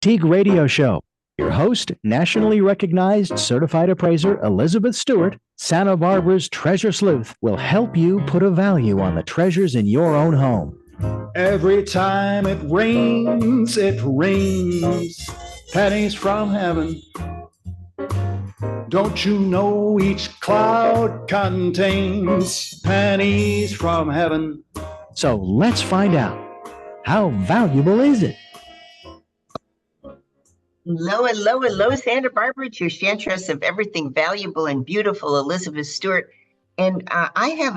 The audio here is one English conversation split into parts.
Fatigue Radio Show. Your host, nationally recognized certified appraiser Elizabeth Stewart, Santa Barbara's treasure sleuth, will help you put a value on the treasures in your own home. Every time it rains, pennies from heaven. Don't you know each cloud contains pennies from heaven? So let's find out. How valuable is it? Hello, Santa Barbara. It's your chantress of everything valuable and beautiful, Elizabeth Stewart. And I have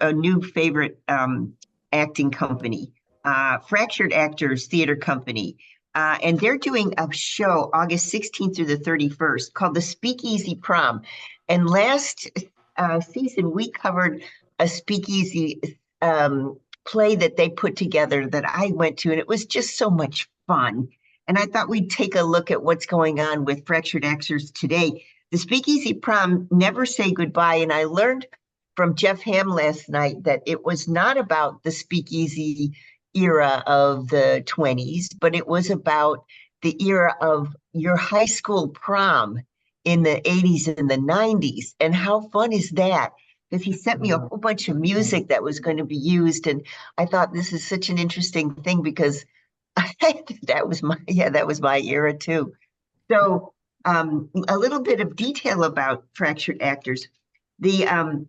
a new favorite acting company, Fractured Actors Theater Company. And they're doing a show August 16th through the 31st called the Speakeasy Prom. And last season, we covered a speakeasy play that they put together that I went to, and it was just so much fun. And I thought we'd take a look at what's going on with Fractured Actors today. The Speakeasy Prom, Never Say Goodbye. And I learned from Jeff Ham last night that it was not about the speakeasy era of the 20s, but it was about the era of your high school prom in the 80s and the 90s. And how fun is that? Because he sent me a whole bunch of music that was going to be used. And I thought this is such an interesting thing because that was my era too. So a little bit of detail about Fractured Actors. The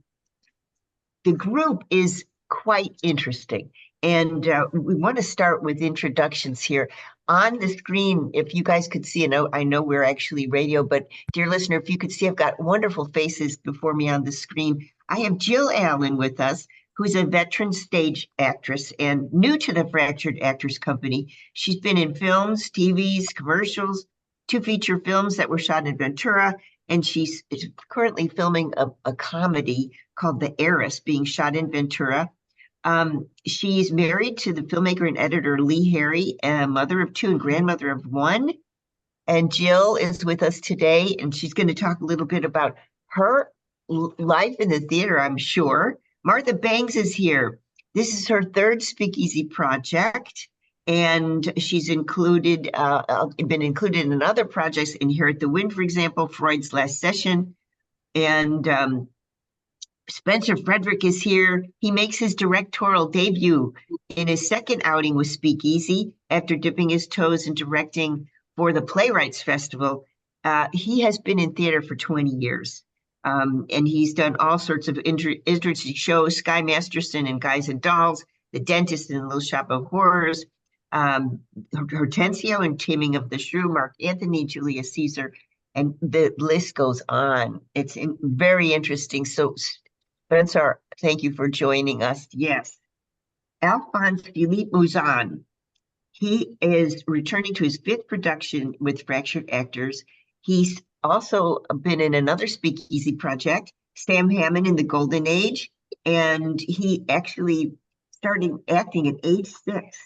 group is quite interesting. And we want to start with introductions here. On the screen, if you guys could see, I know we're actually radio, but dear listener, if you could see, I've got wonderful faces before me on the screen. I have Jill Allen with us, who's a veteran stage actress and new to the Fractured Actors Company. She's been in films, TVs, commercials, 2 feature films that were shot in Ventura, and she's currently filming a comedy called The Heiress, being shot in Ventura. She's married to the filmmaker and editor Lee Harry, mother of 2 and grandmother of 1. And Jill is with us today, and she's going to talk a little bit about her life in the theater, I'm sure. Martha Bangs is here. This is her 3rd Speakeasy project, and she's been included in other projects in Here at the Wind, for example, Freud's Last Session. And Spencer Frederick is here. He makes his directorial debut in his 2nd outing with Speakeasy after dipping his toes in directing for the Playwrights Festival. He has been in theater for 20 years. And he's done all sorts of interesting shows, Sky Masterson and Guys and Dolls, The Dentist and Little Shop of Horrors, Hortensio and Taming of the Shrew, Mark Anthony, Julius Caesar, and the list goes on. It's very interesting. So, Spencer, thank you for joining us. Yes. Alphonse Philippe Mouzon. He is returning to his 5th production with Fractured Actors. He's also been in another Speakeasy project, Sam Hammond in the Golden Age, and he actually started acting at age 6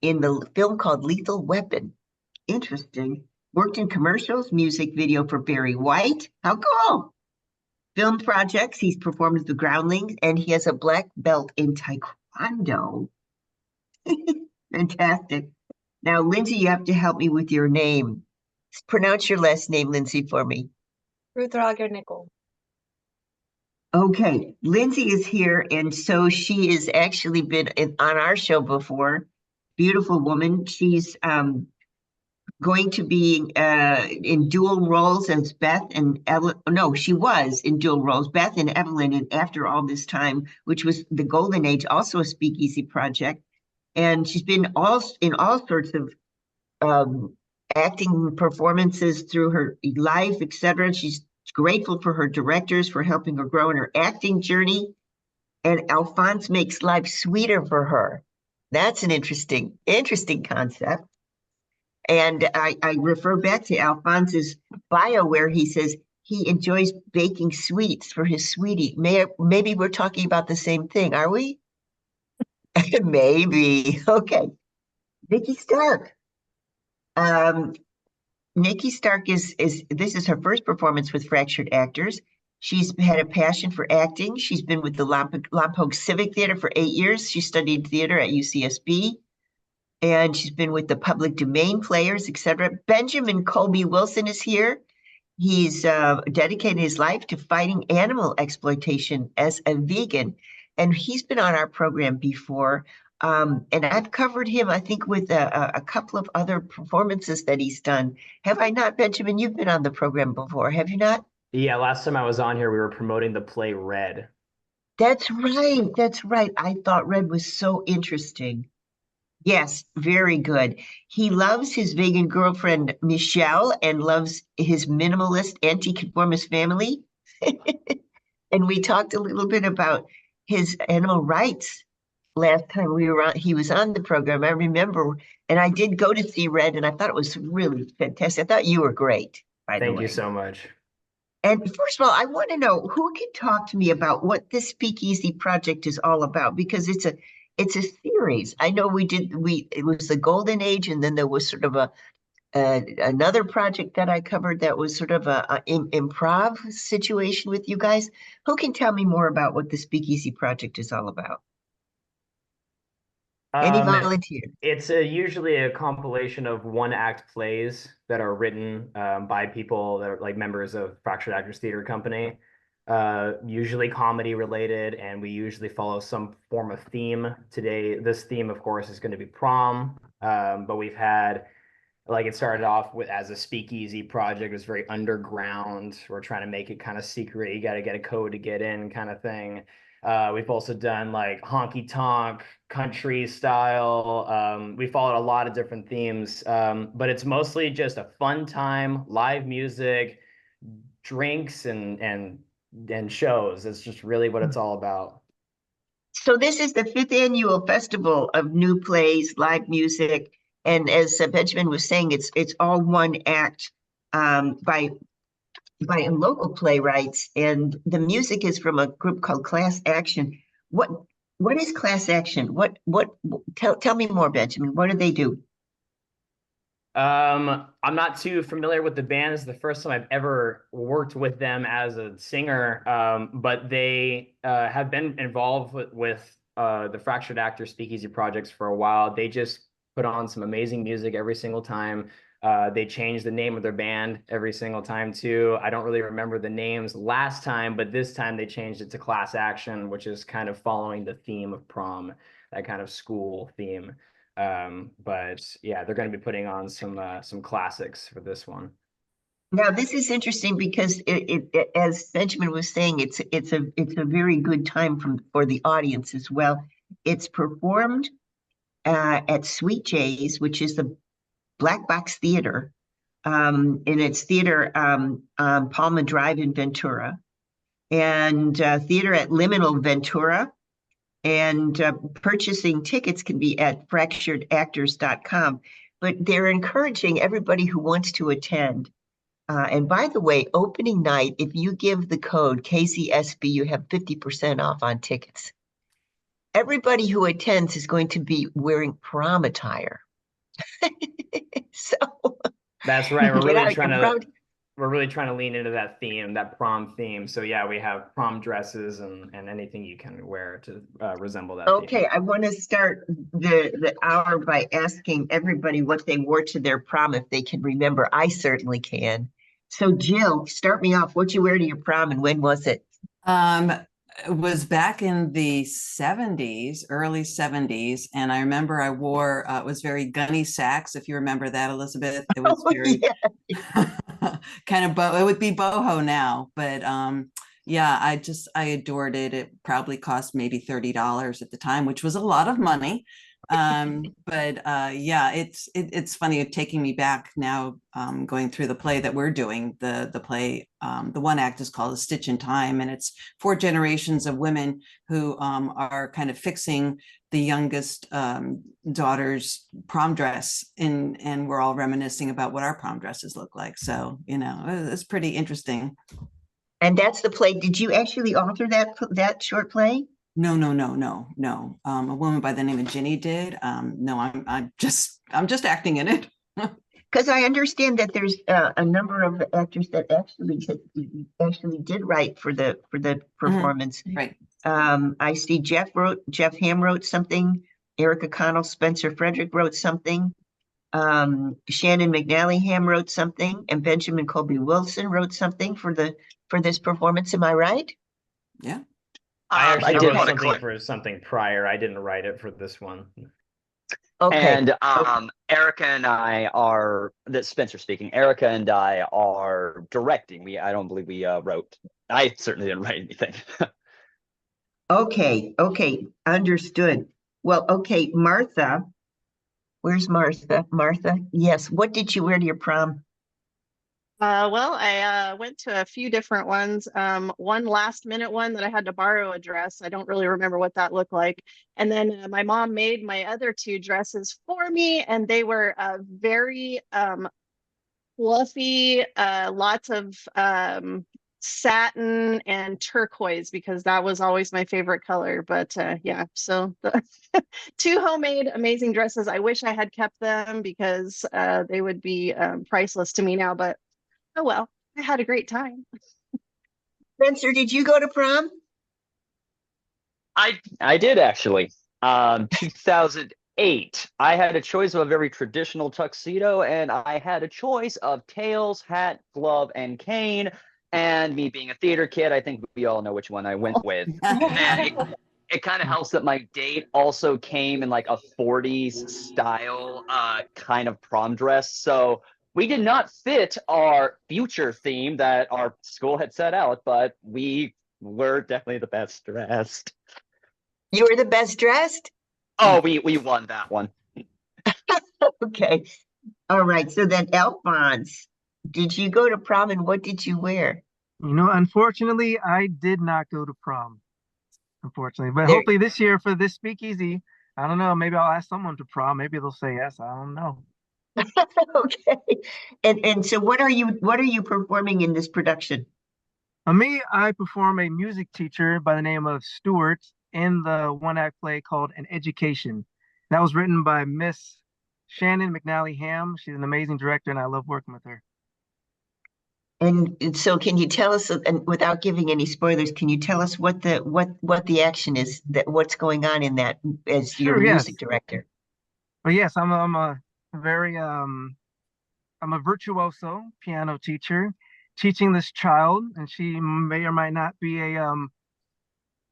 in the film called Lethal Weapon. Interesting. Worked in commercials, music video for Barry White. How cool. Film projects, he's performed with the Groundlings, and he has a black belt in Taekwondo. Fantastic. Now, Lindsay, you have to help me with your name. Pronounce your last name, Lindsay, for me. Ruth Roger Nickel. Okay, Lindsay is here, and so she has actually been on our show before. Beautiful woman. She's going to be in dual roles as Beth and Evelyn. No, she was in dual roles, Beth and Evelyn, and After All This Time, which was the Golden Age, also a Speakeasy project. And she's been in all sorts of acting performances through her life, etc. She's grateful for her directors for helping her grow in her acting journey. And Alphonse makes life sweeter for her. That's an interesting concept. And I refer back to Alphonse's bio where he says he enjoys baking sweets for his sweetie. Maybe we're talking about the same thing, are we? Maybe. Okay. Nikki Stark. Nikki Stark is this is her first performance with Fractured Actors. She's had a passion for acting. She's been with the Lompoc Civic Theater for 8 years. She studied theater at UCSB. and she's been with the Public Domain Players, etc. Benjamin Colby Wilson is here. He's dedicated his life to fighting animal exploitation as a vegan, and he's been on our program before. And I've covered him, I think, with a couple of other performances that he's done. Have I not, Benjamin? You've been on the program before, have you not? Yeah, last time I was on here, we were promoting the play Red. That's right. That's right. I thought Red was so interesting. Yes, very good. He loves his vegan girlfriend, Michelle, and loves his minimalist anti-conformist family. And we talked a little bit about his animal rights last time we were on. He was on the program, I remember, and I did go to see Red, and I thought it was really fantastic. I thought you were great, by the way. Thank you so much. And first of all, I want to know who can talk to me about what this Speakeasy project is all about, because it's a series. I know it was the Golden Age, and then there was sort of another project that I covered that was sort of a improv situation with you guys. Who can tell me more about what the Speakeasy project is all about? Any volunteer? It's usually a compilation of one-act plays that are written by people that are like members of Fractured Actors Theater Company, usually comedy related, and we usually follow some form of theme. Today, this theme, of course, is going to be prom, but we've had, like, it started off with as a speakeasy project. It was very underground. We're trying to make it kind of secret. You got to get a code to get in, kind of thing. We've also done like honky tonk, country style. We followed a lot of different themes, but it's mostly just a fun time, live music, drinks, and shows. It's just really what it's all about. So this is the 5th annual festival of new plays, live music, and as Benjamin was saying, it's all one act by local playwrights, and the music is from a group called Class Action. What is Class Action? Tell me more, Benjamin. What do they do? I'm not too familiar with the band. It's the first time I've ever worked with them as a singer, but they have been involved with the Fractured Actor Speakeasy projects for a while. They just put on some amazing music every single time. They change the name of their band every single time too. I don't really remember the names last time, but this time they changed it to Class Action, which is kind of following the theme of prom, that kind of school theme. But yeah, they're going to be putting on some classics for this one. Now, this is interesting because as Benjamin was saying, it's a very good time for the audience as well. It's performed at Sweet J's, which is the Black Box Theater, and it's theater on Palma Drive in Ventura, and theater at Liminal Ventura, and purchasing tickets can be at fracturedactors.com. But they're encouraging everybody who wants to attend. And by the way, opening night, if you give the code KZSB, you have 50% off on tickets. Everybody who attends is going to be wearing prom attire. So that's right. We're really trying to lean into that theme, that prom theme. So yeah, we have prom dresses and anything you can wear to resemble that. Okay, theme. I want to start the hour by asking everybody what they wore to their prom if they can remember. I certainly can. So Jill, start me off. What'd you wear to your prom and when was it? It was back in the 70s, early 70s. And I remember I wore, it was very Gunny Sacks, if you remember that, Elizabeth. It was very kind of, it would be boho now. But yeah, I adored it. It probably cost maybe $30 at the time, which was a lot of money. But yeah, it's funny taking me back now, going through the play that we're doing. The play, the one act is called A Stitch in Time, and it's 4 generations of women who are kind of fixing the youngest daughter's prom dress, and we're all reminiscing about what our prom dresses look like. So, you know, it's pretty interesting. And that's the play. Did you actually author that short play? No. A woman by the name of Ginny did. No, I'm just acting in it. Because I understand that there's a number of actors that actually did write for the performance. Right. I see Jeff Ham wrote something Erica Connell, Spencer Frederick wrote something. Shannon McNally-Ham wrote something, and Benjamin Colby Wilson wrote something for this performance. Am I right? Yeah. I actually did wrote want something for something prior. I didn't write it for this one. Okay. And Erica and I are, that's Spencer speaking, Erica and I are directing. I don't believe we wrote. I certainly didn't write anything. Okay, understood. Well, okay, Martha. Where's Martha? Martha, yes. What did you wear to your prom? Well, I went to a few different ones. One last minute one that I had to borrow a dress. I don't really remember what that looked like. And then my mom made my other two dresses for me, and they were very fluffy, lots of satin and turquoise, because that was always my favorite color. But yeah, so the two homemade amazing dresses. I wish I had kept them because they would be priceless to me now, but oh well, I had a great time. Spencer, did you go to prom? I did actually. 2008. I had a choice of a very traditional tuxedo, and I had a choice of tails, hat, glove, and cane. And me being a theater kid, I think we all know which one I went with. And it kind of helps that my date also came in like a 40s style kind of prom dress. So we did not fit our future theme that our school had set out, but we were definitely the best dressed. You were the best dressed? Oh, we won that one. Okay. All right. So then, Alphonse, did you go to prom and what did you wear? Unfortunately, I did not go to prom. Unfortunately, but There- hopefully this year for this speakeasy, I don't know. Maybe I'll ask someone to prom. Maybe they'll say yes. I don't know. Okay. And so what are you performing in this production? Me, I perform a music teacher by the name of Stewart in the one-act play called An Education. That was written by Miss Shannon McNally-Ham. She's an amazing director, and I love working with her. And so can you tell us, and without giving any spoilers, can you tell us what the action is, that what's going on in that as your Sure, yes. music director? But yes, I'm a very I'm a virtuoso piano teacher teaching this child, and she may or might not be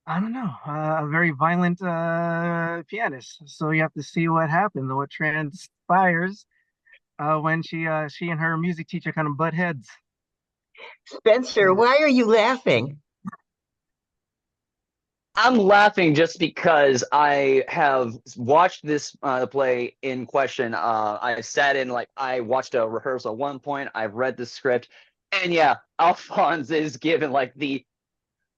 I don't know, a very violent pianist. So you have to see what happens, what transpires when she and her music teacher kind of butt heads. Spencer, why are you laughing? I'm laughing just because I have watched this play in question. I sat in, like, I watched a rehearsal at one point. I've read the script, and yeah, Alphonse is given like the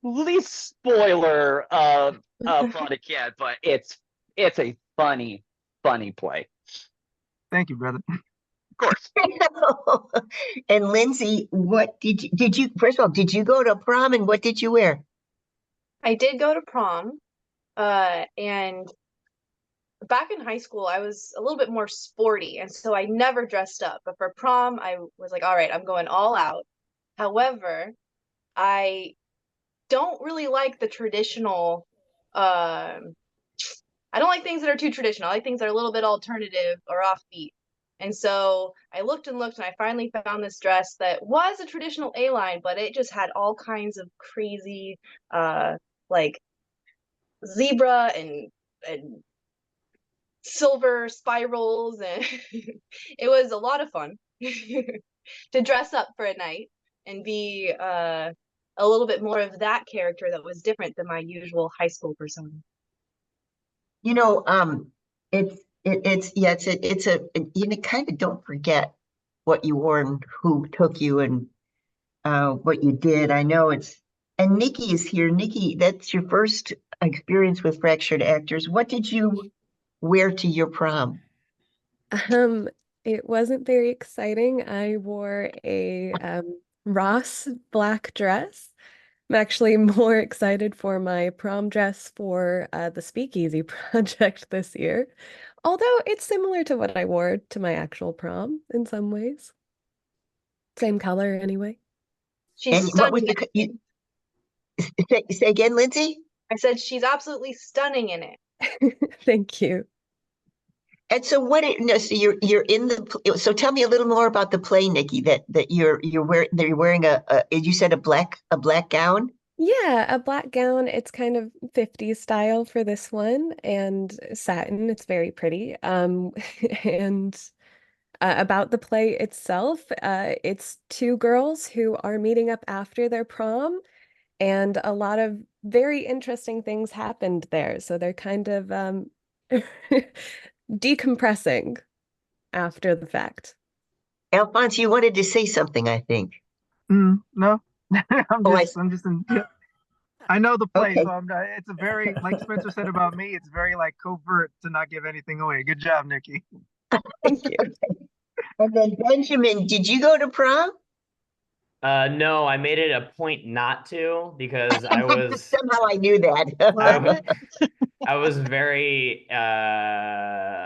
least spoiler product yet, but it's a funny play. Thank you, brother. Of course. And Lindsay, what did you first of all, did you go to prom and what did you wear? I did go to prom, and back in high school, I was a little bit more sporty, and so I never dressed up. But for prom, I was like, all right, I'm going all out. However, I don't really like the traditional, I don't like things that are too traditional. I like things that are a little bit alternative or offbeat. And so I looked and looked, and I finally found this dress that was a traditional A-line, but it just had all kinds of crazy, like zebra and silver spirals, and it was a lot of fun to dress up for a night and be a little bit more of that character that was different than my usual high school persona. You know, you kind of don't forget what you wore and who took you and what you did. I know and Nikki is here. Nikki, that's your first experience with Fractured Actors. What did you wear to your prom? It wasn't very exciting. I wore a Ross black dress. I'm actually more excited for my prom dress for the Speakeasy project this year. Although it's similar to what I wore to my actual prom in some ways. Same color anyway. She's And what was stunning. say again, Lindsay? I said she's absolutely stunning in it. Thank you. And so no, so you're in so tell me a little more about the play, Nikki, that you're wearing you said a black gown? Yeah, a black gown. It's kind of 50s style for this one, and satin. It's very pretty. And about the play itself, it's two girls who are meeting up after their prom, and a lot of very interesting things happened there. So they're kind of decompressing after the fact. Alphonse, you wanted to say something, I think. No, Oh, I'm just in. Yeah. I know the play, okay. so it's a very, like Spencer said about me, it's very like covert to not give anything away. Good job, Nikki. Thank you. And then Benjamin, did you go to prom? No, I made it a point not to because I was somehow I knew that. I was very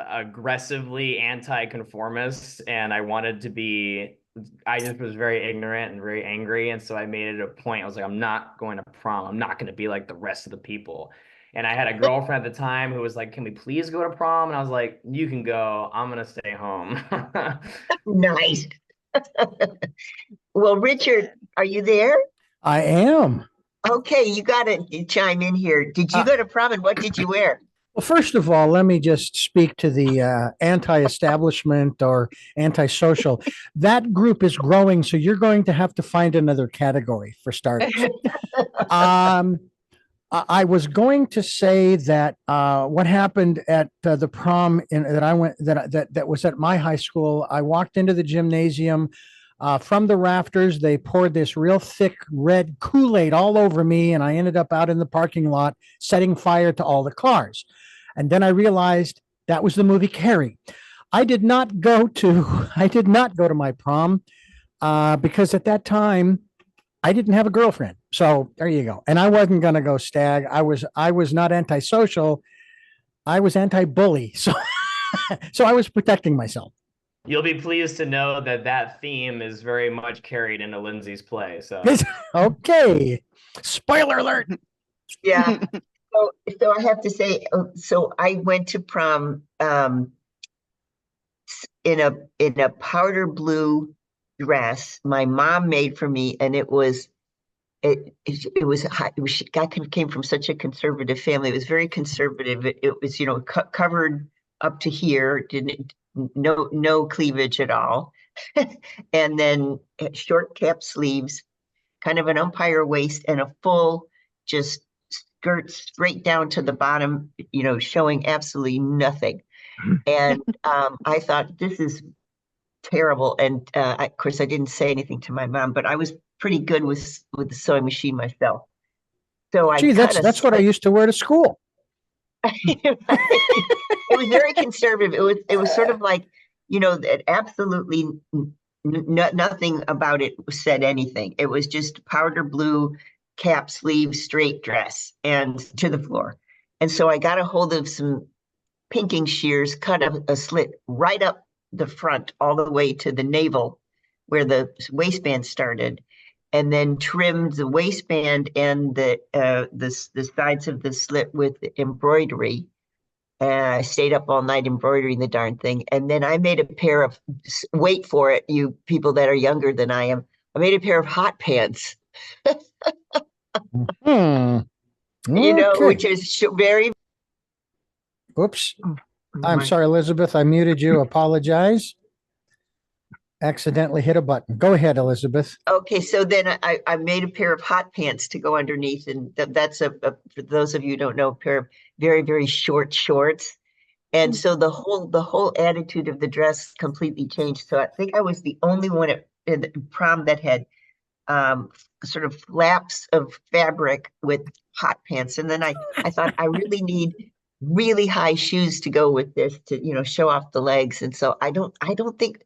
aggressively anti-conformist, and I wanted to be. I just was very ignorant and very angry, and so I made it a point. I was like, I'm not going to prom. I'm not going to be like the rest of the people. And I had a girlfriend at the time who was like, "Can we please go to prom?" And I was like, "You can go. I'm gonna stay home." Nice. Well, Richard, are you there? I am. Okay, you got to chime in here. Did you go to prom and what did you wear? Well, first of all, let me just speak to the anti-establishment or antisocial. That group is growing, so you're going to have to find another category for starters. I was going to say that what happened at the prom that I went that was at my high school. I walked into the gymnasium. From the rafters, they poured this real thick red Kool-Aid all over me, and I ended up out in the parking lot setting fire to all the cars. And then I realized that was the movie Carrie. I did not go to my prom because at that time I didn't have a girlfriend. So there you go. And I wasn't going to go stag. I was not antisocial. I was anti-bully. So so I was protecting myself. You'll be pleased to know that that theme is very much carried into Lindsay's play. So okay, spoiler alert. Yeah. So I have to say, so I went to prom in a powder blue dress my mom made for me, and it was hot. I came from such a conservative family. It was very conservative. It was covered up to here, didn't no cleavage at all, and then short cap sleeves, kind of an umpire waist, and a full just skirt straight down to the bottom, showing absolutely nothing. And I thought, this is terrible. And of course, I didn't say anything to my mom, but I was pretty good with the sewing machine myself. So Gee, that's what I used to wear to school. It was very conservative. It was sort of like, that absolutely nothing about it said anything. It was just powder blue cap sleeve straight dress and to the floor. And so I got a hold of some pinking shears, cut a slit right up the front all the way to the navel where the waistband started, and then trimmed the waistband and the sides of the slit with embroidery. I stayed up all night embroidering the darn thing. And then I made a pair of, wait for it, you people that are younger than I am, I made a pair of hot pants. Okay. Which is very. Oops. I'm sorry, Elizabeth. I muted you. Apologize. Accidentally hit a button. Go ahead, Elizabeth. Okay, so then I made a pair of hot pants to go underneath, and that's for those of you who don't know, a pair of very, very short shorts. And so the whole attitude of the dress completely changed. So I think I was the only one at the prom that had sort of flaps of fabric with hot pants. And then I thought I really need really high shoes to go with this to show off the legs. And so I don't think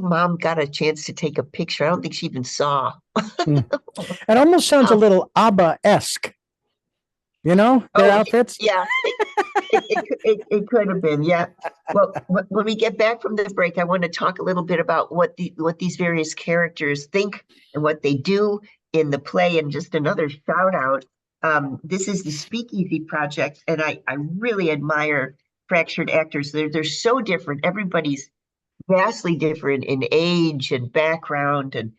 mom got a chance to take a picture. I don't think she even saw. It almost sounds a little ABBA-esque. Their outfits. Yeah, it could have been. Yeah. Well, when we get back from this break, I want to talk a little bit about what these various characters think and what they do in the play. And just another shout out. This is the Speakeasy Project, and I really admire fractured actors. They're so different. Everybody's vastly different in age and background, and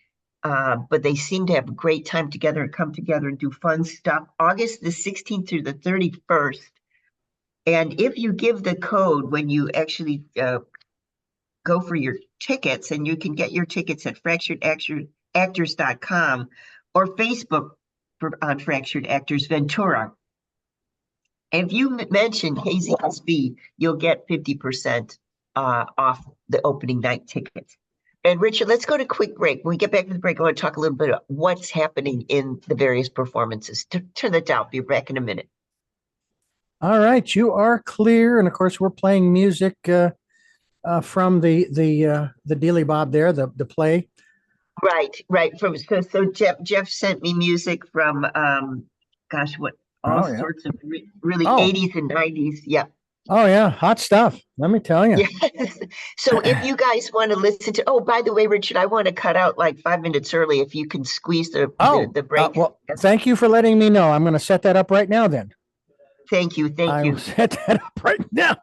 but they seem to have a great time together and come together and do fun stuff. August the 16th through the 31st. And if you give the code when you actually go for your tickets, and you can get your tickets at fracturedactors.com or Facebook on Fractured Actors Ventura. If you mention KZSB, you'll get 50% off the opening night tickets. And Richard, let's go to a quick break. When we get back to the break, I want to talk a little bit about what's happening in the various performances. Turn that down. Be back in a minute. All right, you are clear, and of course, we're playing music from the Dealey Bob there, the play. Right. So Jeff sent me music from all sorts of really 80s and 90s. Yeah. Oh yeah, hot stuff. Let me tell you. Yes. So if you guys want to listen to, by the way, Richard, I want to cut out like 5 minutes early if you can squeeze the break. Well, thank you for letting me know. I'm going to set that up right now then. Thank you. I will set that up right now.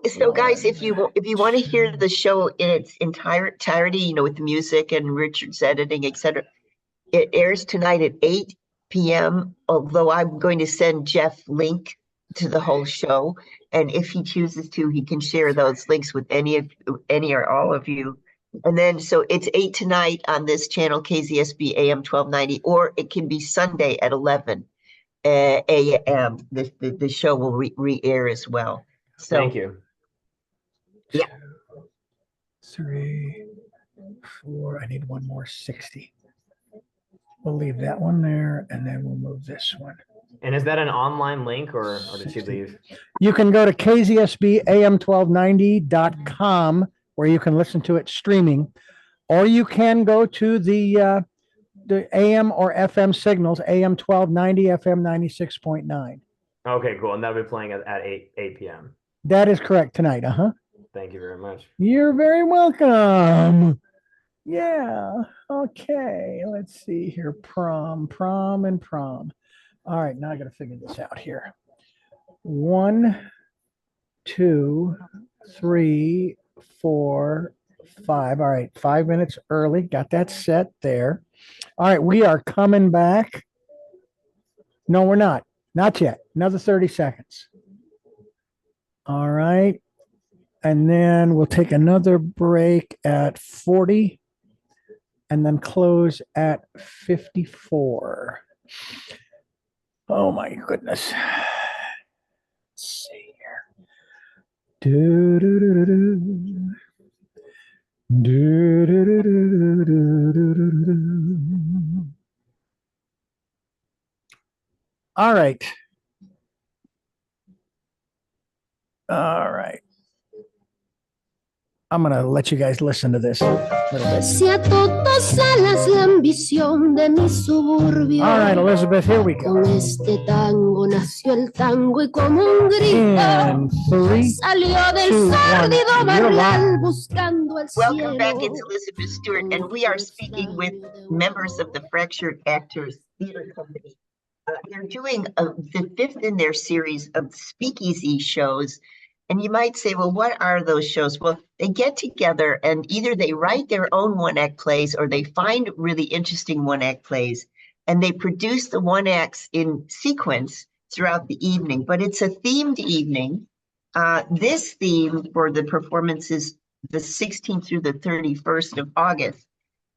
So guys, if you want to hear the show in its entirety, with the music and Richard's editing, etc., it airs tonight at 8 p.m. Although I'm going to send Jeff link to the whole show, and if he chooses to, he can share those links with any or all of you. And then so it's 8 tonight on this channel, KZSB AM 1290, or it can be Sunday at 11 a.m. The show will re-air as well. So thank you. Yeah. 3, 4. I need one more 60. We'll leave that one there, and then we'll move this one. And is that an online link, or did you leave? You can go to kzsbam1290.com where you can listen to it streaming, or you can go to the AM or FM signals, AM 1290, FM 96.9. Okay, cool. And that'll be playing at 8 p.m. That is correct tonight. Thank you very much. You're very welcome. Yeah. Okay. Let's see here. Prom. All right. Now I got to figure this out here. 1, 2, 3, 4, 5. All right. 5 minutes early. Got that set there. All right. We are coming back. No, we're not. Not yet. Another 30 seconds. All right. And then we'll take another break at 40 and then close at 54. Oh my goodness. Let's see here. Do, do, do, do, do. Do, do, do, do, do, do, do, do. All right. I'm going to let you guys listen to this. All right, Elizabeth, here we go. And 3, 2, 1. Welcome back. It's Elizabeth Stewart, and we are speaking with members of the Fractured Actors Theater Company. They're doing the 5th in their series of speakeasy shows. And you might say, well, what are those shows? Well, they get together and either they write their own one-act plays or they find really interesting one-act plays and they produce the one-acts in sequence throughout the evening. But it's a themed evening. This theme for the performance is the 16th through the 31st of August.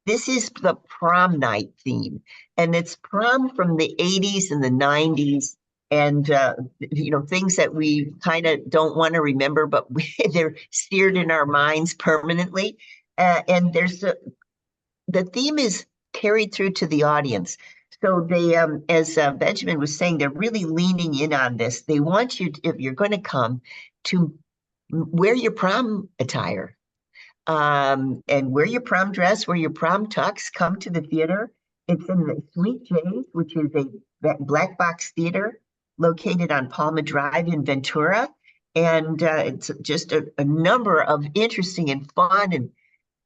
This is the prom night theme. And it's prom from the 80s and the 90s. And, things that we kind of don't want to remember, but they're seared in our minds permanently. And the theme is carried through to the audience. So they, as Benjamin was saying, they're really leaning in on this. They want you, if you're going to come, to wear your prom attire and wear your prom dress, wear your prom tux, come to the theater. It's in the Sweet J's, which is a black box theater located on Palma Drive in Ventura. And it's just a number of interesting and fun, and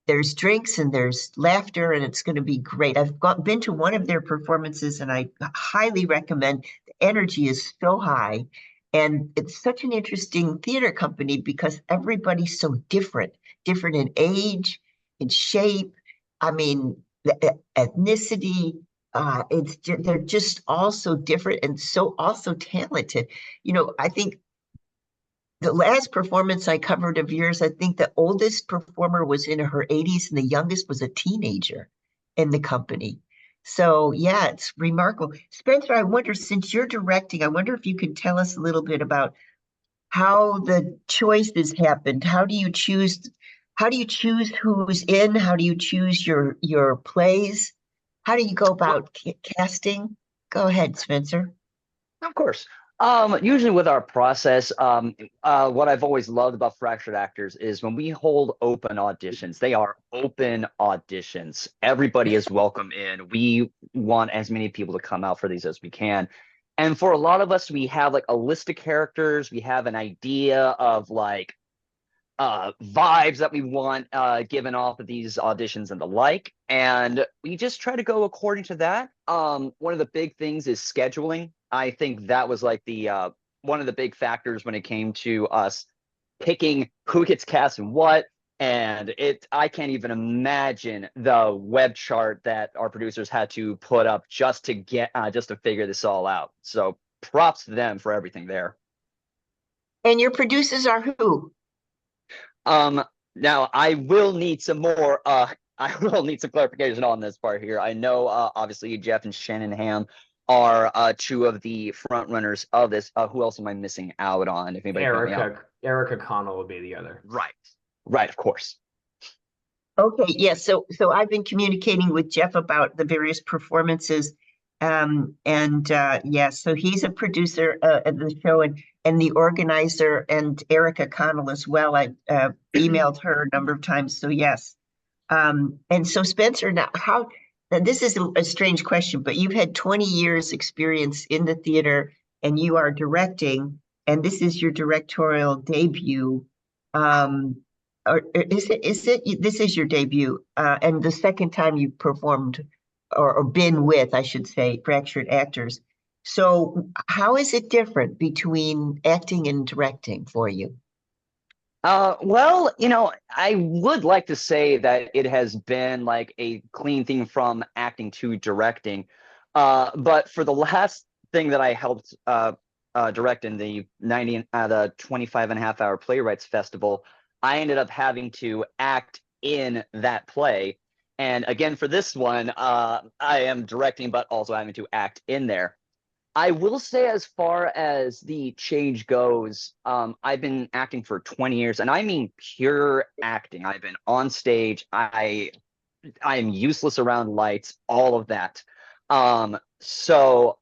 there's drinks and there's laughter, and it's going to be great. I've been to one of their performances and I highly recommend. The energy is so high. And it's such an interesting theater company because everybody's so different in age, in shape. I mean, the ethnicity. They're just all so different and so also talented. You know, I think the last performance I covered of yours, I think the oldest performer was in her 80s and the youngest was a teenager in the company. So yeah, it's remarkable. Spencer, I wonder, since you're directing, I wonder if you could tell us a little bit about how the choices happened. How do you choose who's in? How do you choose your plays? How do you go about casting? Go ahead, Spencer. Of course. Usually with our process, what I've always loved about Fractured Actors is when we hold open auditions, they are open auditions. Everybody is welcome in. We want as many people to come out for these as we can. And for a lot of us, we have like a list of characters. We have an idea of like vibes that we want given off of these auditions and the like, and we just try to go according to that. One of the big things is scheduling. I think that was like the one of the big factors when it came to us picking who gets cast and what. And I can't even imagine the web chart that our producers had to put up just to figure this all out. So props to them for everything there. And your producers are who? Now I will need some more. I will need some clarification on this part here. I know, obviously, Jeff and Shannon Ham are two of the front runners of this. Who else am I missing out on? If anybody can help me out. Erica Connell would be the other. Right, of course. Okay, yes. So I've been communicating with Jeff about the various performances. So he's a producer of the show and the organizer, and Erica Connell as well. I emailed her a number of times. So yes. And so Spencer, now this is a strange question, but you've had 20 years experience in the theater and you are directing, and this is your directorial debut. Or this is your debut, and the second time you performed or been with, I should say, Fractured Actors. So how is it different between acting and directing for you? Well, I would like to say that it has been like a clean thing from acting to directing. But for the last thing that I helped direct in the 25.5 hour playwrights festival, I ended up having to act in that play. And again, for this one, I am directing, but also having to act in there. I will say, as far as the change goes, I've been acting for 20 years, and I mean pure acting. I've been on stage. I am useless around lights, all of that. So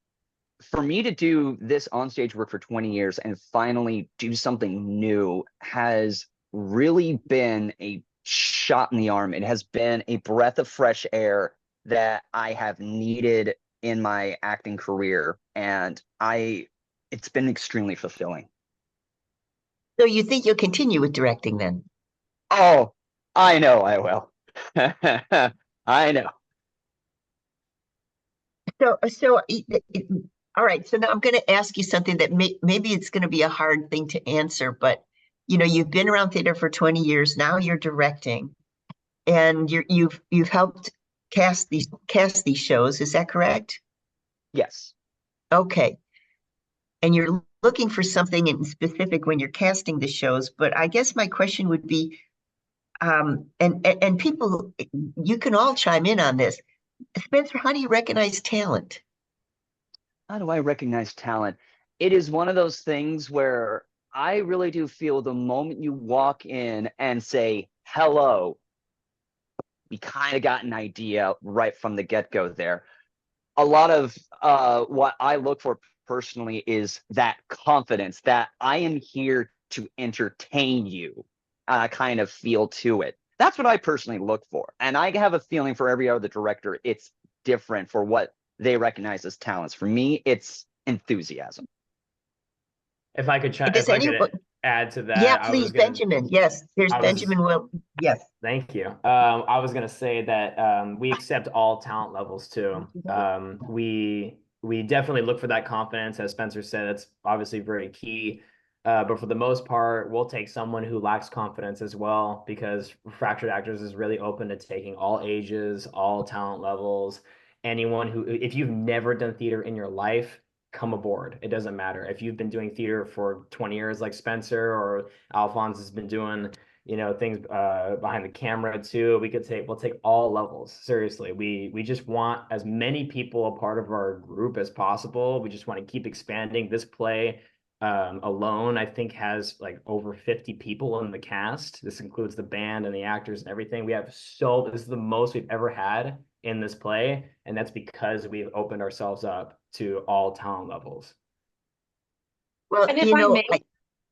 for me to do this onstage work for 20 years and finally do something new has really been a shot in the arm. It has been a breath of fresh air that I have needed in my acting career, and it's been extremely fulfilling. So you think you'll continue with directing then? Oh, I know I will. I know. All right. So now I'm going to ask you something that maybe it's going to be a hard thing to answer, but you've been around theater for 20 years. Now you're directing, and you've helped cast these shows. Is that correct? Yes. Okay. And you're looking for something in specific when you're casting the shows, but I guess my question would be, and people, you can all chime in on this. Spencer, how do you recognize talent? How do I recognize talent? It is one of those things where I really do feel the moment you walk in and say, hello, we kind of got an idea right from the get-go there. A lot of what I look for personally is that confidence that I am here to entertain you kind of feel to it. That's what I personally look for. And I have a feeling for every other director, it's different for what they recognize as talents. For me, it's enthusiasm. If I could add to that. Yeah, please, Benjamin. Yes, there's Benjamin Will. Yes. Thank you. I was going to say that we accept all talent levels too. We we definitely look for that confidence. As Spencer said, that's obviously very key. But for the most part, we'll take someone who lacks confidence as well, because Fractured Actors is really open to taking all ages, all talent levels. Anyone who, if you've never done theater in your life, come aboard. It doesn't matter. If you've been doing theater for 20 years, like Spencer or Alphonse has been doing, things behind the camera too. We'll take all levels. Seriously. We just want as many people a part of our group as possible. We just want to keep expanding. This play alone, I think, has like over 50 people in the cast. This includes the band and the actors and everything. This is the most we've ever had in this play, and that's because we've opened ourselves up to all talent levels. Well, And if I may,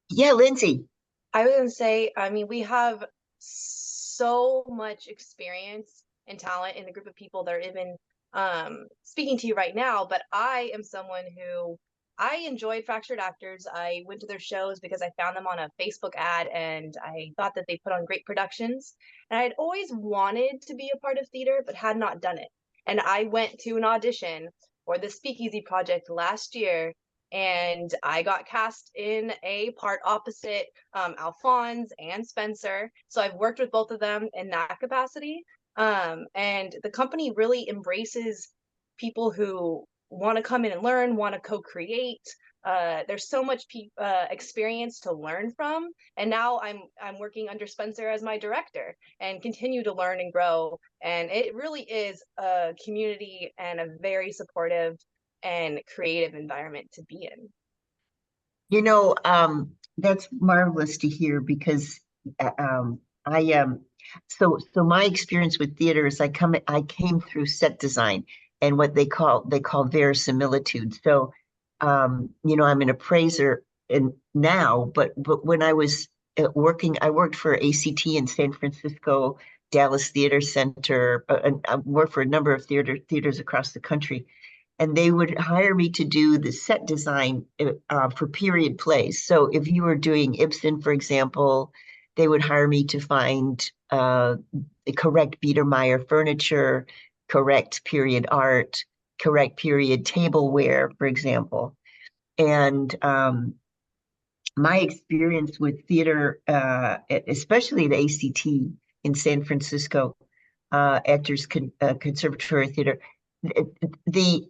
yeah, Lindsay. I was gonna say, I mean, we have so much experience and talent in the group of people that are even speaking to you right now, but I am someone who I enjoyed Fractured Actors. I went to their shows because I found them on a Facebook ad and I thought that they put on great productions. And I'd always wanted to be a part of theater, but had not done it. And I went to an audition for the Speakeasy project last year, and I got cast in a part opposite Alphonse and Spencer. So I've worked with both of them in that capacity. And the company really embraces people who want to come in and learn, want to co-create. There's so much experience to learn from, and now I'm working under Spencer as my director and continue to learn and grow. And it really is a community and a very supportive and creative environment to be in. That's marvelous to hear, because so my experience with theater is I came through set design and what they call verisimilitude. So I'm an appraiser now, but when I was working, I worked for ACT in San Francisco, Dallas Theater Center, and I worked for a number of theaters across the country. And they would hire me to do the set design for period plays. So if you were doing Ibsen, for example, they would hire me to find the correct Biedermeier furniture, correct period art, correct period tableware, for example. And my experience with theater, especially the ACT in San Francisco, Actors Conservatory Theater, the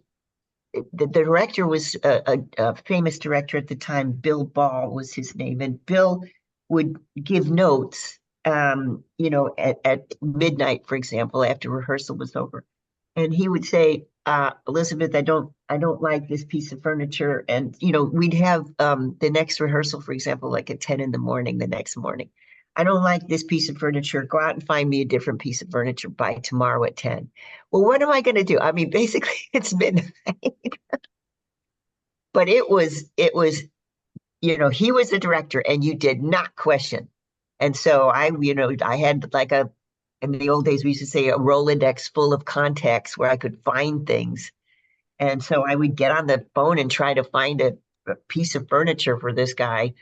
director was a famous director at the time. Bill Ball was his name, and Bill would give notes, at midnight, for example, after rehearsal was over, and he would say, "Elizabeth, I don't like this piece of furniture," and we'd have the next rehearsal, for example, like at 10 in the morning the next morning. "I don't like this piece of furniture. Go out and find me a different piece of furniture by tomorrow at 10. Well, what am I going to do? I mean, basically, it's midnight. But it was, he was the director, and you did not question. And so I had like in the old days, we used to say a Rolodex full of contacts where I could find things. And so I would get on the phone and try to find a piece of furniture for this guy,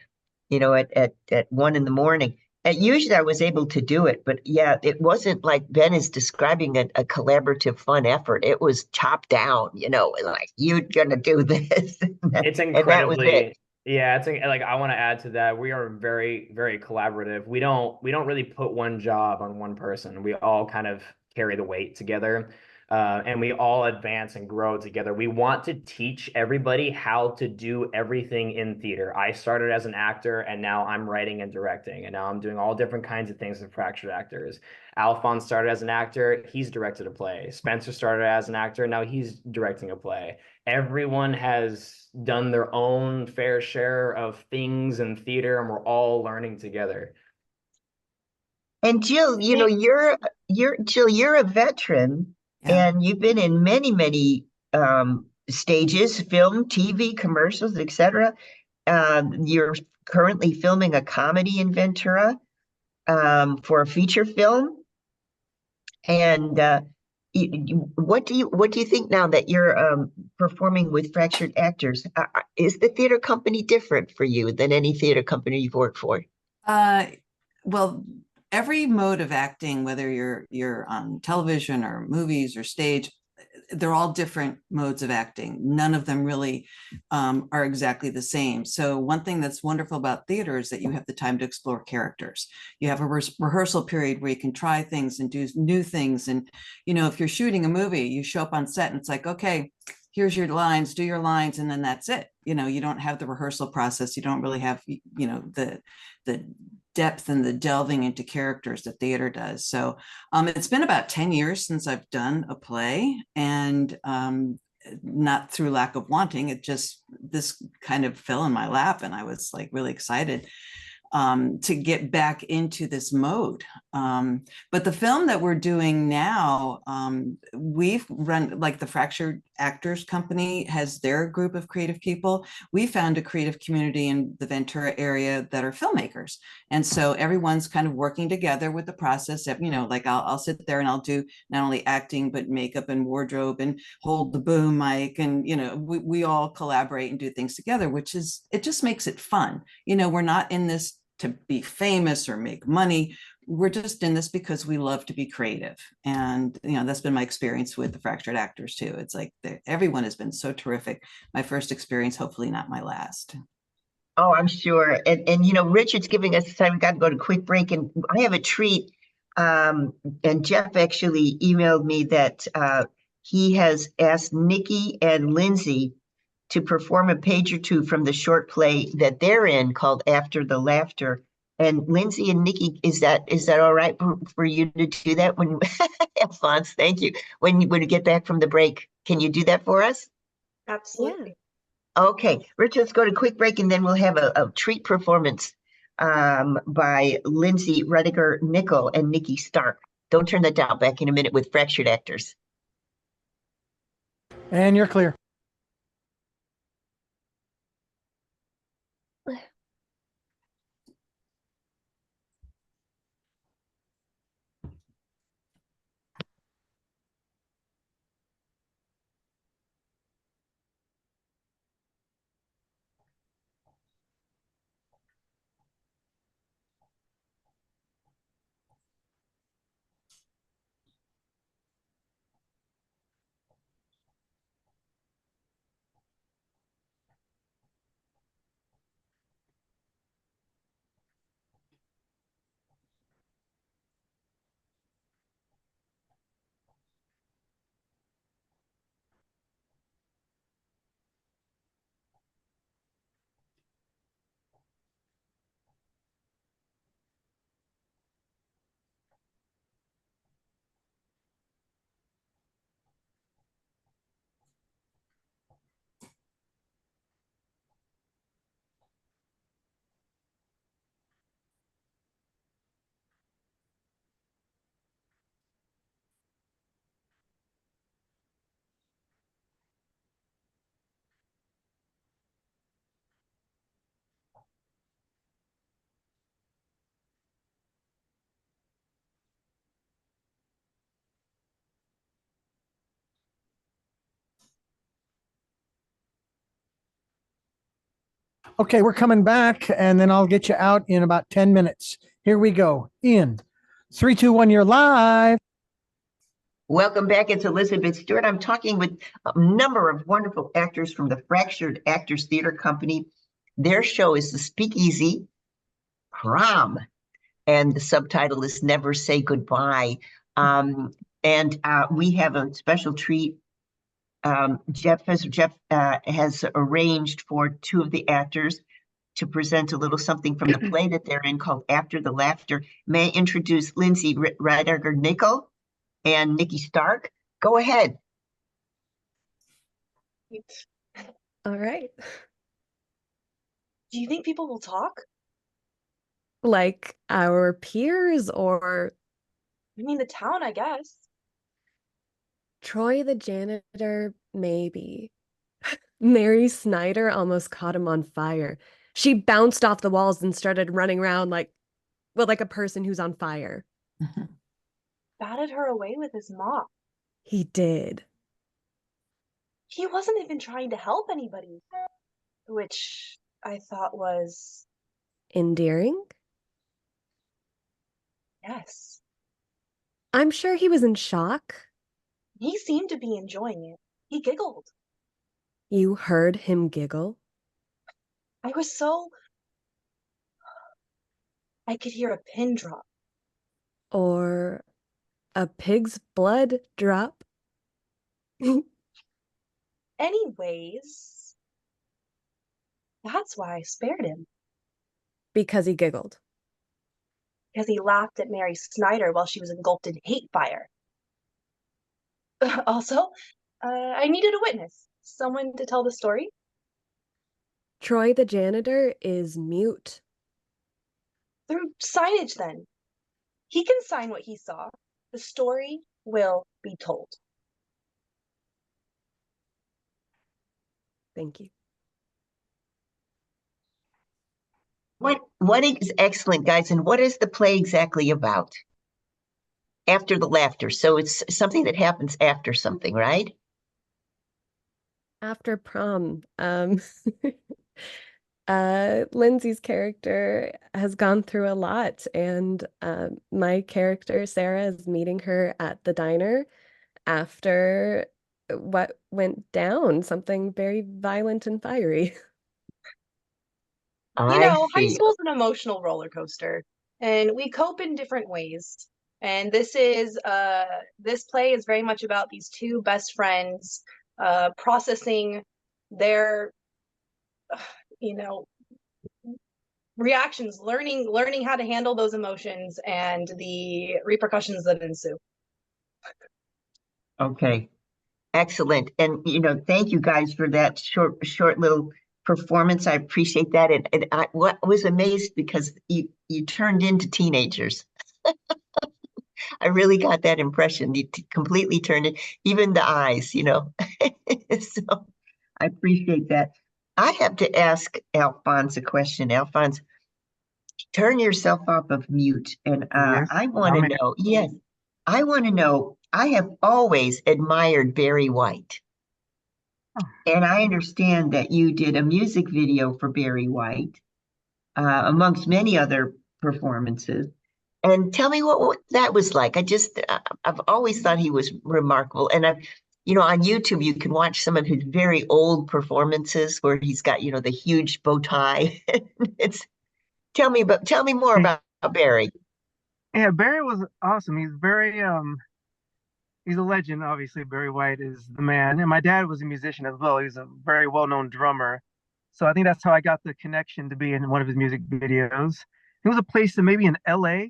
at 1 in the morning. And usually I was able to do it, but yeah, it wasn't like Ben is describing a collaborative, fun effort. It was top down, like, you're gonna do this. It's incredibly, yeah. It's like, I want to add to that. We are very, very collaborative. We don't really put one job on one person. We all kind of carry the weight together. And we all advance and grow together. We want to teach everybody how to do everything in theater. I started as an actor, and now I'm writing and directing, and now I'm doing all different kinds of things with Fractured Actors. Alphonse started as an actor, he's directed a play. Spencer started as an actor, now he's directing a play. Everyone has done their own fair share of things in theater, and we're all learning together. And Jill, you're a veteran. Yeah. And you've been in many, many stages, film, TV, commercials, etc. You're currently filming a comedy in Ventura for a feature film. And what do you think now that you're performing with Fractured Actors? Is the theater company different for you than any theater company you've worked for? Well, every mode of acting, whether you're on television or movies or stage, they're all different modes of acting. None of them really are exactly the same. So one thing that's wonderful about theater is that you have the time to explore characters. You have a rehearsal period where you can try things and do new things. And, you know, if you're shooting a movie, you show up on set and it's like, okay, here's your lines, do your lines, and then that's it. You know, you don't have the rehearsal process. You don't really have, you know, the depth and the delving into characters that theater does. So it's been about 10 years since I've done a play, and not through lack of wanting, it just, this kind of fell in my lap and I was like really excited to get back into this mode. But the film that we're doing now, we've run, like the Fractured Actors Company has their group of creative people. We found a creative community in the Ventura area that are filmmakers. And so everyone's kind of working together with the process of, you know, like I'll sit there and I'll do not only acting, but makeup and wardrobe and hold the boom mic. And, you know, we all collaborate and do things together, which is, it just makes it fun. You know, we're not in this to be famous or make money. We're just in this because we love to be creative. And, you know, that's been my experience with the Fractured Actors too. It's like everyone has been so terrific. My first experience, hopefully not my last. Oh, I'm sure. And you know, Richard's giving us time. We've got to go to quick break, and I have a treat. And Jeff actually emailed me that he has asked Nikki and Lindsay to perform a page or two from the short play that they're in called After the Laughter. And Lindsay and Nikki, is that all right for you to do that when Alphonse, thank you. When you get back from the break, can you do that for us? Absolutely. Okay, Rich, let's go to quick break and then we'll have a treat performance by Lindsay Rediger Nickel and Nikki Stark. Don't turn that down. Back in a minute with Fractured Actors. And you're clear. Okay, we're coming back, and then I'll get you out in about 10 minutes. Here we go. In 3, 2, 1, you're live. Welcome back. It's Elizabeth Stewart. I'm talking with a number of wonderful actors from the Fractured Actors Theater Company. Their show is the Speakeasy Prom, and the subtitle is Never Say Goodbye. And we have a special treat. Jeff has arranged for two of the actors to present a little something from the play that they're in called After the Laughter. May I introduce Lindsay Ridiger Nickel and Nikki Stark? Go ahead. All right. Do you think people will talk? Like our peers or I mean, the town, I guess. Troy the janitor, maybe. Mary Snyder almost caught him on fire. She bounced off the walls and started running around like, well, like a person who's on fire. Batted her away with his mop. He did. He wasn't even trying to help anybody, which I thought was, Endearing? yes. I'm sure he was in shock, He seemed to be enjoying it. He giggled. You heard him giggle? I could hear a pin drop. Or a pig's blood drop? Anyways, that's why I spared him. Because he giggled. Because he laughed at Mary Snyder while she was engulfed in hate fire. Also, I needed a witness, someone to tell the story. Troy the janitor is mute. Through signage, then. He can sign what he saw. The story will be told. Thank you. What is excellent, guys, and what is the play exactly about? After the laughter. So it's something that happens after something, right? After prom, Lindsay's character has gone through a lot, and my character, Sarah, is meeting her at the diner after what went down, something very violent and fiery. I High see. school's an emotional roller coaster, and we cope in different ways. And this play is very much about these two best friends processing their, reactions, learning how to handle those emotions and the repercussions that ensue. Okay. Excellent. And thank you guys for that short little performance. I appreciate that. And I was amazed because you turned into teenagers. I really got that impression. You completely turned it, even the eyes, So I appreciate that. I have to ask Alphonse a question. Alphonse, turn yourself off of mute. And Yes, I want I'm to here. know, yes, I want to know, I have always admired Barry White. Oh. And I understand that you did a music video for Barry White, amongst many other performances. And tell me what that was like. I've always thought he was remarkable. And on YouTube, you can watch some of his very old performances where he's got, the huge bow tie. Tell me more about Barry. Yeah, Barry was awesome. He's very he's a legend, obviously. Barry White is the man. And my dad was a musician as well. He's a very well-known drummer. So I think that's how I got the connection to be in one of his music videos. It was a place that maybe in LA,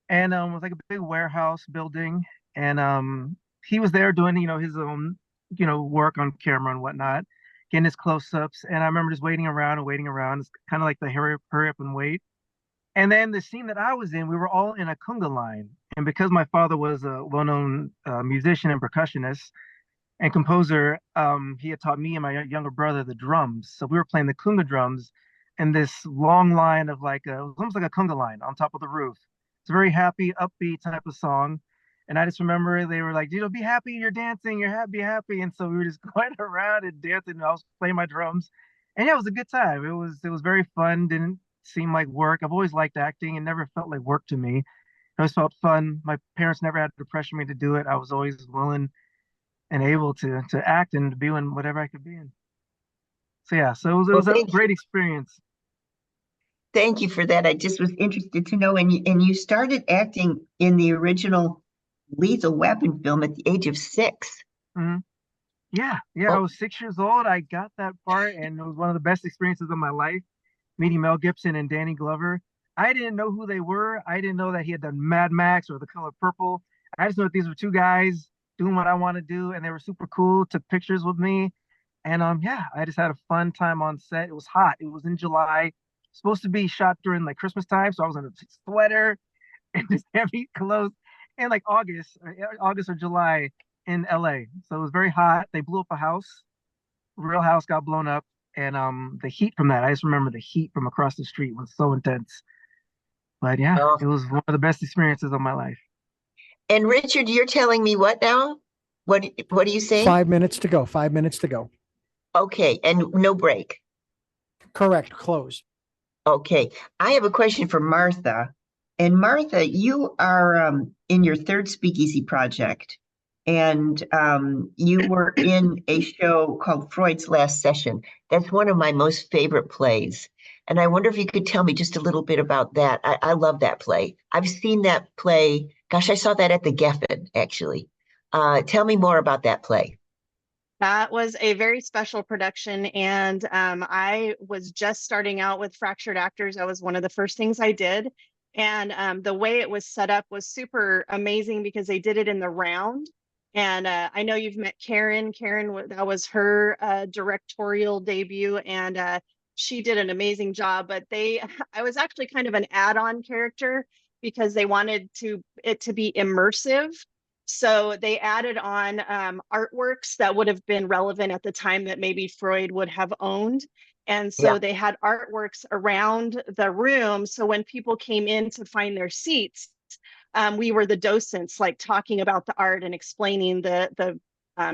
and it was like a big warehouse building. And he was there doing, his own, work on camera and whatnot, getting his close-ups. And I remember just waiting around and waiting around. It's kind of like the hurry up and wait. And then the scene that I was in, we were all in a conga line. And because my father was a well-known musician and percussionist and composer, he had taught me and my younger brother the drums. So we were playing the conga drums in this long line of it was almost like a conga line on top of the roof. It's a very happy, upbeat type of song. And I just remember they were like, be happy, you're dancing, you're happy, happy. And so we were just going around and dancing, and I was playing my drums. And yeah, it was a good time. It was very fun, didn't seem like work. I've always liked acting and never felt like work to me. It always felt fun. My parents never had to pressure me to do it. I was always willing and able to act and to be in whatever I could be in. So yeah, so it was a great experience. Thank you for that. I just was interested to know. And you started acting in the original Lethal Weapon film at the age of 6. Mm-hmm. Yeah. I was 6 years old. I got that part, and it was one of the best experiences of my life, meeting Mel Gibson and Danny Glover. I didn't know who they were. I didn't know that he had done Mad Max or The Color Purple. I just know that these were two guys doing what I want to do, and they were super cool, took pictures with me. And yeah, I just had a fun time on set. It was hot. It was in July. Supposed to be shot during like Christmas time, so I was in a sweater and just heavy clothes in like August or July in LA. So it was very hot. They blew up a house. Real house got blown up. And the heat from that, I just remember the heat from across the street was so intense. But yeah, It was one of the best experiences of my life. And Richard, you're telling me what now? What are you saying? 5 minutes to go. 5 minutes to go. Okay, and no break. Correct. Close. Okay, I have a question for Martha. And Martha, you are in your third Speakeasy project. and you were in a show called Freud's Last Session. That's one of my most favorite plays. And I wonder if you could tell me just a little bit about that. I love that play. I've seen that play. Gosh, I saw that at the Geffen, actually. Tell me more about that play. That was a very special production, and I was just starting out with Fractured Actors. That was one of the first things I did. And the way it was set up was super amazing because they did it in the round. And I know you've met Karen. Karen, that was her directorial debut, and she did an amazing job. But I was actually kind of an add-on character because they wanted it to be immersive. So they added on artworks that would have been relevant at the time that maybe Freud would have owned. And so they had artworks around the room. So when people came in to find their seats, we were the docents, like talking about the art and explaining the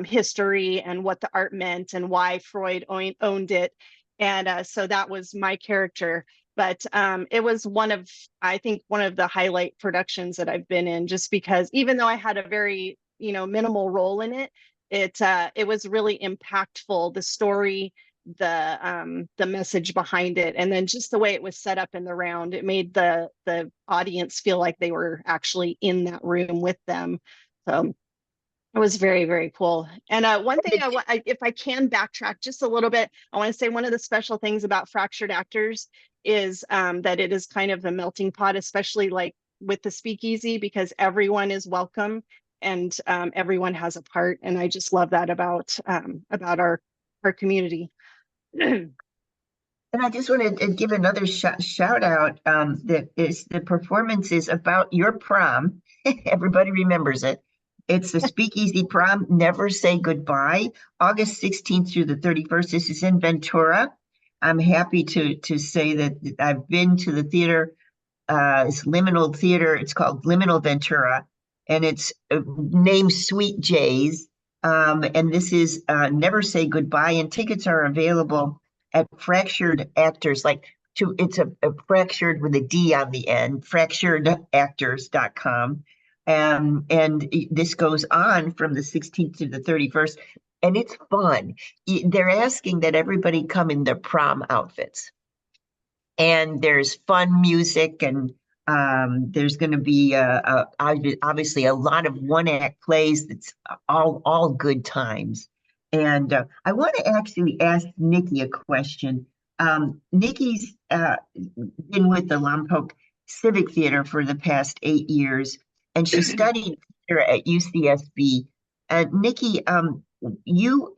history and what the art meant and why Freud owned it. And so that was my character. But it was I think one of the highlight productions that I've been in, just because even though I had a very, minimal role in it, it was really impactful. The story, the message behind it, and then just the way it was set up in the round, it made the audience feel like they were actually in that room with them. So it was very, very cool. And one thing if I can backtrack just a little bit, I want to say one of the special things about Fractured Actors is that it is kind of the melting pot, especially like with the Speakeasy, because everyone is welcome and everyone has a part. And I just love that about our community. And I just want to give another shout out that is the performance is about your prom. Everybody remembers it. It's the Speakeasy Prom, Never Say Goodbye, August 16th through the 31st. This is in Ventura. I'm happy to say that I've been to the theater. It's Liminal Theater. It's called Liminal Ventura, and it's named Sweet Jays. And this is Never Say Goodbye, and tickets are available at Fractured Actors. It's a fractured with a D on the end, fracturedactors.com. And this goes on from the 16th to the 31st, and it's fun. They're asking that everybody come in their prom outfits, and there's fun music, and there's going to be obviously a lot of one-act plays. That's all good times. And I want to actually ask Nikki a question. Nikki's been with the Lompoc Civic Theater for the past 8 years, and she studied theater at UCSB. Nikki, you've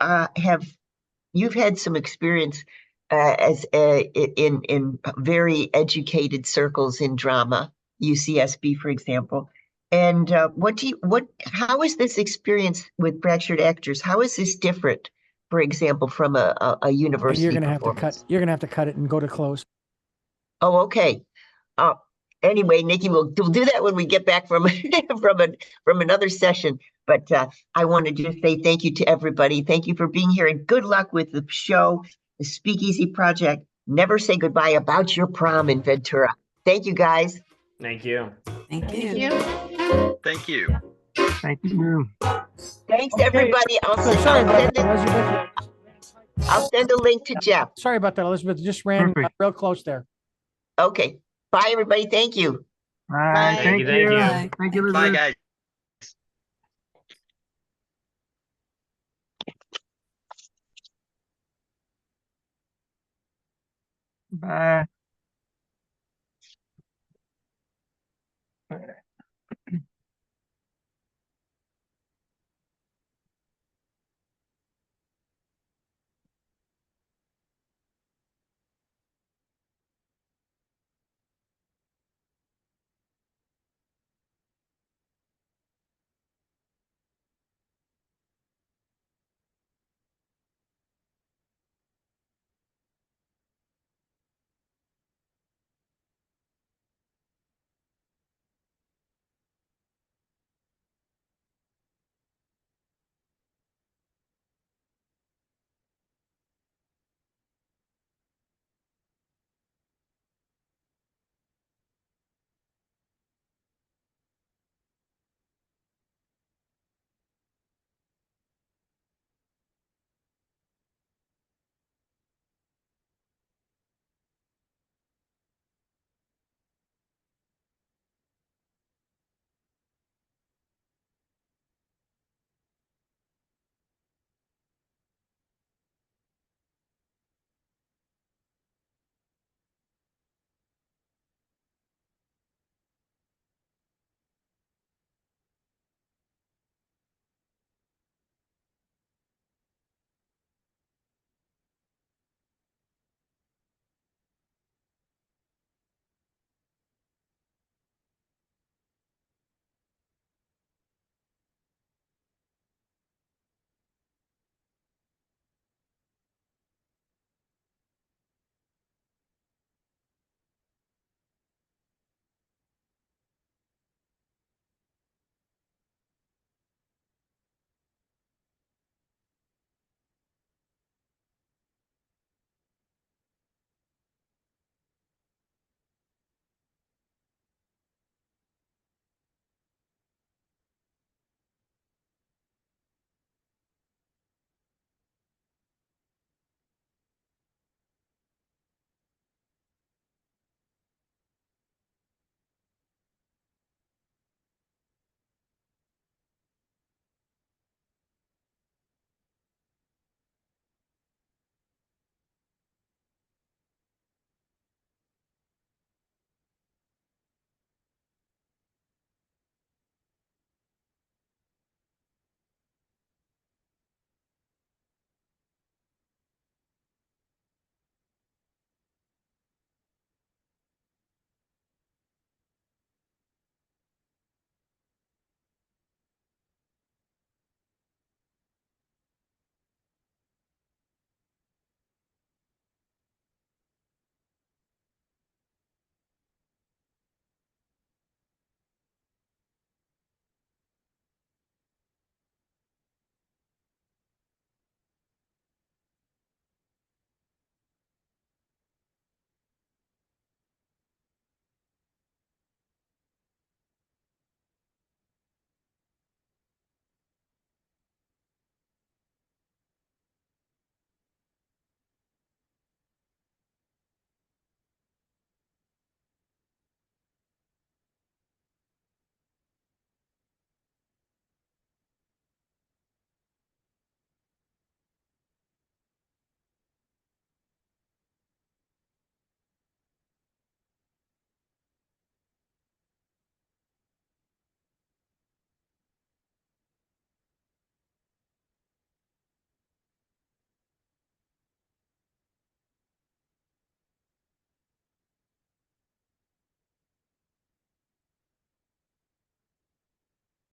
had some experience as in very educated circles in drama, UCSB, for example. And how is this experience with Fractured Actors? How is this different, for example, from a university You're gonna have to performance? cut. You're gonna have to cut it and go to close. Oh, okay. Anyway, Nikki, we'll do that when we get back from from another session. But I want to just say thank you to everybody. Thank you for being here, and good luck with the show, the Speakeasy Project. Never Say Goodbye, about your prom in Ventura. Thank you, guys. Thank you. Thank Thank you. you. Thank you. Thank you. Thanks, everybody. Sorry about that, Elizabeth. I'll send a link to Jeff. Sorry about that, Elizabeth. Just ran Perfect. real close there. Okay. Bye, everybody. Thank you. All right. Bye. Thank Thank you. you. Bye. Thank you, Bye, Elizabeth. guys. Bye.